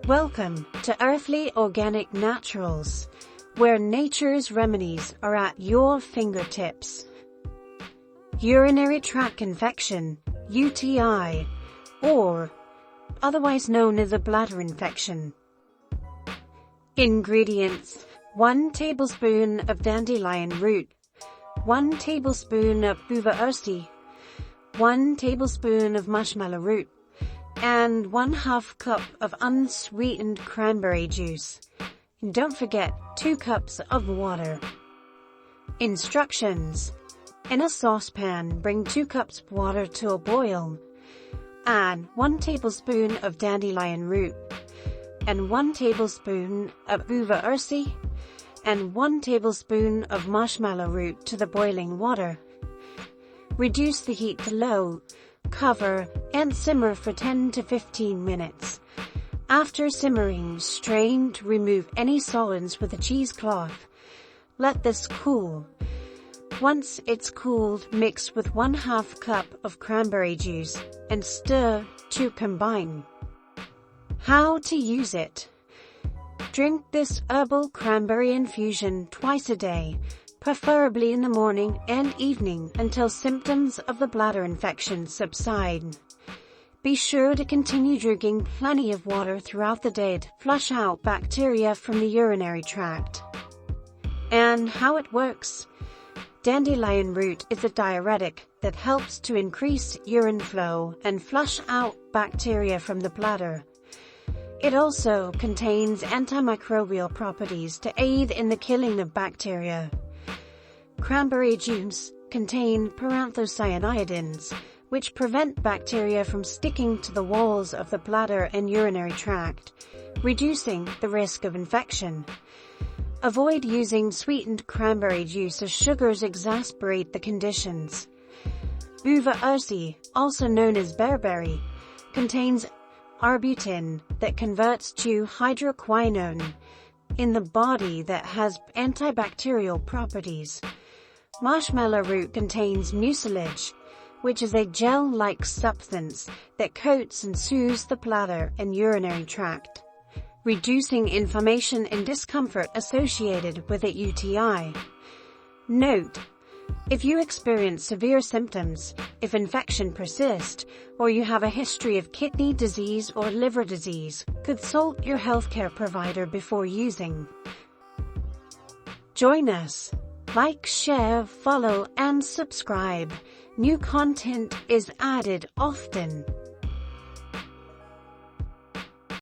Welcome to Earthly Organic Naturals, where nature's remedies are at your fingertips. Urinary Tract Infection, UTI, or otherwise known as a bladder infection. Ingredients: 1 tablespoon of dandelion root, 1 tablespoon of uva ursi, 1 tablespoon of marshmallow root, and 1/2 cup of unsweetened cranberry juice. And don't forget 2 cups of water. Instructions: in a saucepan, bring 2 cups of water to a boil. Add 1 tablespoon of dandelion root, and 1 tablespoon of uva ursi, and 1 tablespoon of marshmallow root to the boiling water. Reduce the heat to low, cover, and simmer for 10 to 15 minutes. After simmering, strain to remove any solids with a cheesecloth. Let this cool. Once it's cooled, mix with 1/2 cup of cranberry juice and stir to combine. How to use it: drink this herbal cranberry infusion twice a day, preferably in the morning and evening until symptoms of the bladder infection subside. Be sure to continue drinking plenty of water throughout the day to flush out bacteria from the urinary tract. And how it works: dandelion root is a diuretic that helps to increase urine flow and flush out bacteria from the bladder. It also contains antimicrobial properties to aid in the killing of bacteria. Cranberry juice contain paranthocyanidins, which prevent bacteria from sticking to the walls of the bladder and urinary tract, reducing the risk of infection. Avoid using sweetened cranberry juice as sugars exacerbate the conditions. Uva ursi, also known as bearberry, contains arbutin that converts to hydroquinone in the body that has antibacterial properties. Marshmallow root contains mucilage, which is a gel-like substance that coats and soothes the bladder and urinary tract, reducing inflammation and discomfort associated with a UTI. Note: if you experience severe symptoms, if infection persists, or you have a history of kidney disease or liver disease, consult your healthcare provider before using. Join us. Like, share, follow, and subscribe. New content is added often.